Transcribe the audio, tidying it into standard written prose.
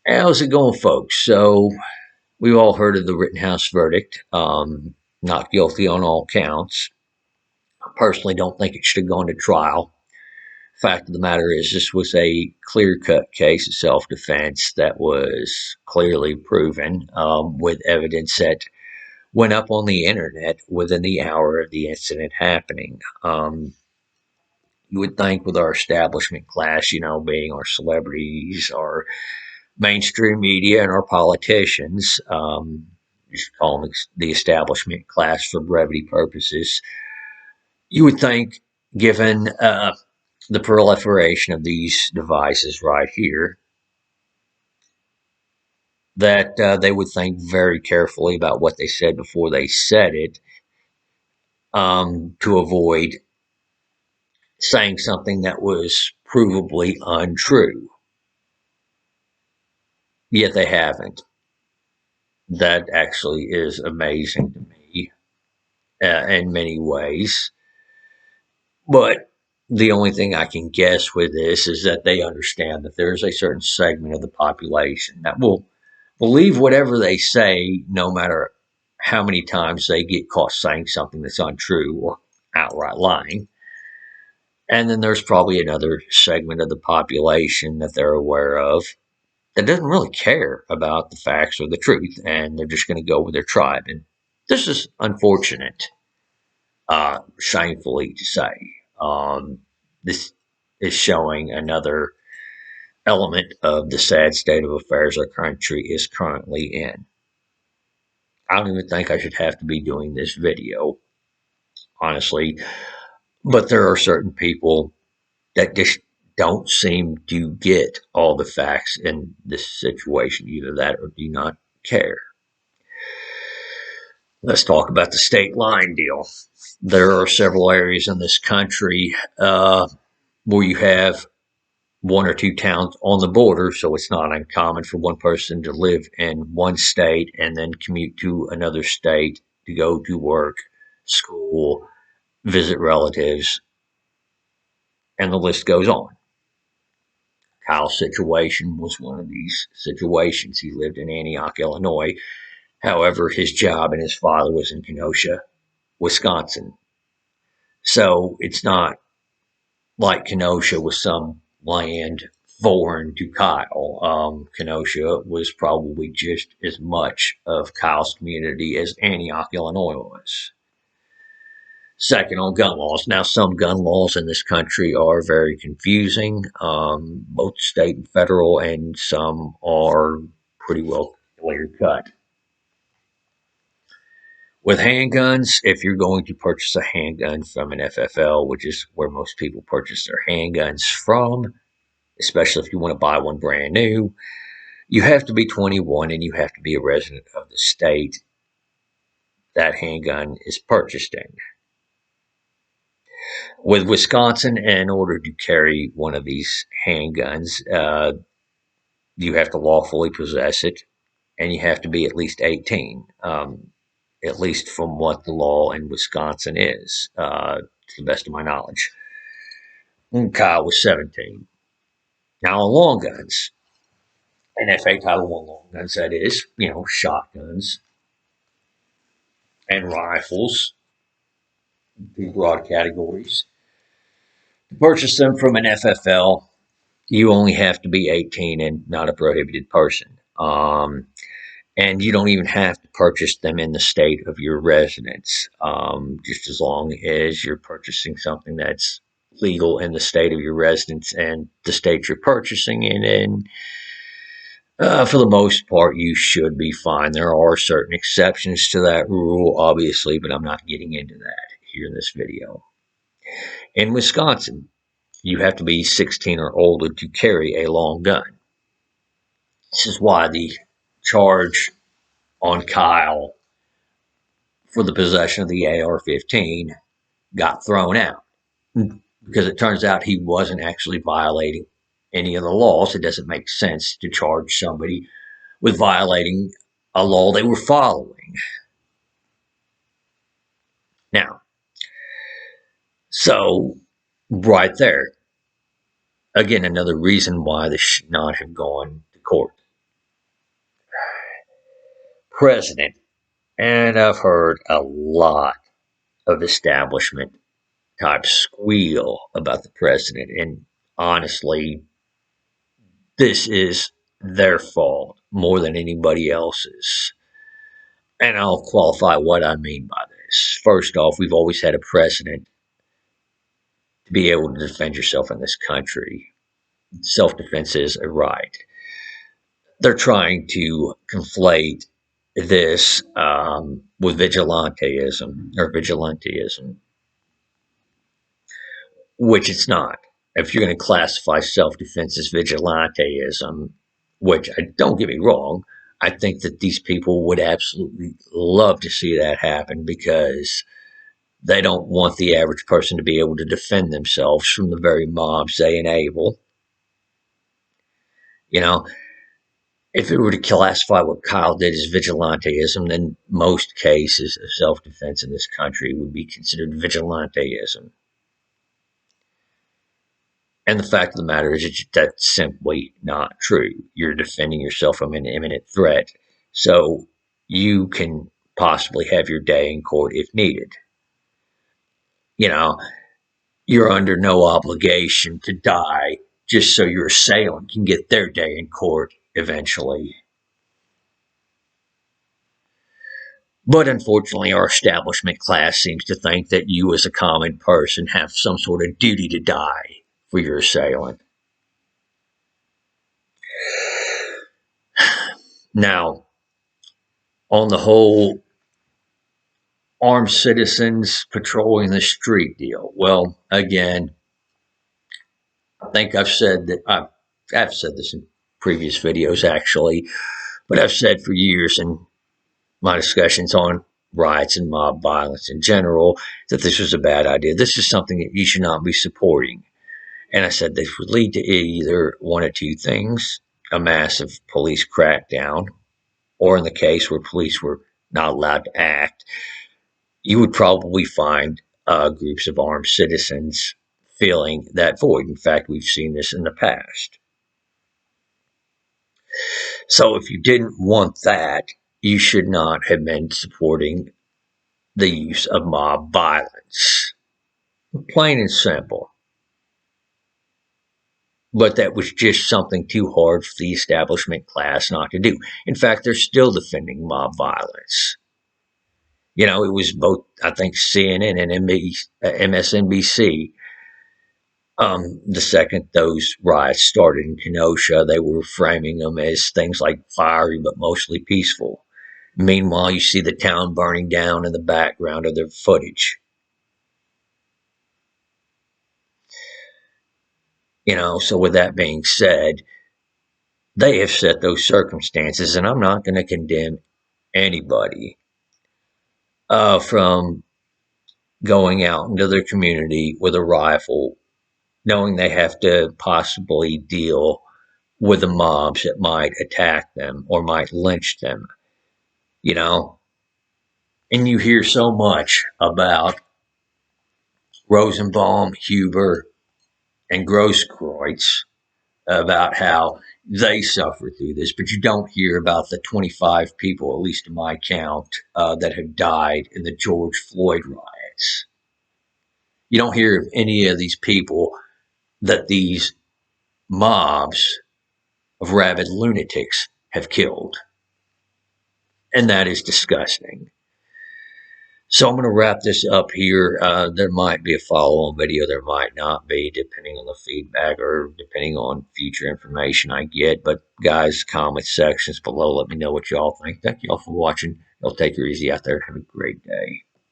How's it going, folks? So, we've all heard of the Rittenhouse verdict. Not guilty on all counts. I personally don't think it should have gone to trial. Fact of the matter is, this was a clear cut case of self defense that was clearly proven with evidence that went up on the internet within the hour of the incident happening. You would think with our establishment class, being our celebrities, our mainstream media and our politicians, you should call them the establishment class for brevity purposes. You would think, given the proliferation of these devices right here, that they would think very carefully about what they said before they said it, to avoid saying something that was provably untrue. Yet they haven't. That actually is amazing to me in many ways. But the only thing I can guess with this is that they understand that there is a certain segment of the population that will believe whatever they say, no matter how many times they get caught saying something that's untrue or outright lying. And then there's probably another segment of the population that they're aware of that doesn't really care about the facts or the truth, and they're just going to go with their tribe. And this is unfortunate, shamefully to say. This is showing another element of the sad state of affairs our country is currently in. I don't even think I should have to be doing this video, honestly, but there are certain people that just don't seem to get all the facts in this situation, either that or do not care. Let's talk about the state line deal. There are several areas in this country where you have one or two towns on the border, so it's not uncommon for one person to live in one state and then commute to another state to go to work, school, visit relatives, and the list goes on. Kyle's situation was one of these situations. He lived in Antioch, Illinois. However, his job and his father was in Kenosha, Wisconsin. So it's not like Kenosha was some land foreign to Kyle. Kenosha was probably just as much of Kyle's community as Antioch, Illinois was. Second, on gun laws. Now, some gun laws in this country are very confusing, both state and federal, and some are pretty well clear cut. With handguns, if you're going to purchase a handgun from an FFL, which is where most people purchase their handguns from, especially if you want to buy one brand new, you have to be 21 and you have to be a resident of the state that handgun is purchased in. With Wisconsin, in order to carry one of these handguns, you have to lawfully possess it and you have to be at least 18, at least from what the law in Wisconsin is, to the best of my knowledge. And Kyle was 17. Now, on long guns, NFA Title I long guns, that is, shotguns and rifles, two broad categories. To purchase them from an FFL, you only have to be 18 and not a prohibited person. And you don't even have to purchase them in the state of your residence, just as long as you're purchasing something that's legal in the state of your residence and the state you're purchasing it in. For the most part, you should be fine. There are certain exceptions to that rule, obviously, but I'm not getting into that here in this video. In Wisconsin, you have to be 16 or older to carry a long gun. This is why the charge on Kyle for the possession of the AR-15 got thrown out, because it turns out he wasn't actually violating any of the laws. It doesn't make sense to charge somebody with violating a law they were following. Now, so right there, again, another reason why this should not have gone to court. president, and I've heard a lot of establishment type squeal about the president. And honestly, this is their fault more than anybody else's. And I'll qualify what I mean by this. First off, we've always had a president to be able to defend yourself in this country. Self defense is a right. They're trying to conflate this with vigilantism, which it's not. If you're going to classify self defense as vigilantism, which don't get me wrong, I think that these people would absolutely love to see that happen because they don't want the average person to be able to defend themselves from the very mobs they enable. You know, if it were to classify what Kyle did as vigilantism, then most cases of self defense in this country would be considered vigilantism. And the fact of the matter is that's simply not true. You're defending yourself from an imminent threat, so you can possibly have your day in court if needed. You know, you're under no obligation to die just so your assailant can get their day in court eventually. But unfortunately, our establishment class seems to think that you, as a common person, have some sort of duty to die for your assailant. Now, on the whole armed citizens patrolling the street deal, well, again, I think I've said this in previous videos actually, but I've said for years in my discussions on riots and mob violence in general that this was a bad idea. This is something that you should not be supporting. And I said this would lead to either one of two things: a massive police crackdown, or in the case where police were not allowed to act, you would probably find groups of armed citizens filling that void. In fact, we've seen this in the past. So if you didn't want that, you should not have been supporting the use of mob violence. Plain and simple. But that was just something too hard for the establishment class not to do. In fact, they're still defending mob violence. You know, it was both, I think, CNN and MSNBC. The second those riots started in Kenosha, they were framing them as things like fiery but mostly peaceful. Meanwhile, you see the town burning down in the background of their footage. You know, so with that being said, they have set those circumstances, and I'm not going to condemn anybody from going out into their community with a rifle, knowing they have to possibly deal with the mobs that might attack them or might lynch them, you know. And you hear so much about Rosenbaum, Huber, and Grosskreutz about how they suffer through this, but you don't hear about the 25 people, at least in my count, that have died in the George Floyd riots. You don't hear of any of these people that these mobs of rabid lunatics have killed. And that is disgusting. So I'm going to wrap this up here. There might be a follow-on video. There might not be, depending on the feedback or depending on future information I get. But guys, comment sections below. Let me know what y'all think. Thank y'all for watching. Y'all take it easy out there. Have a great day.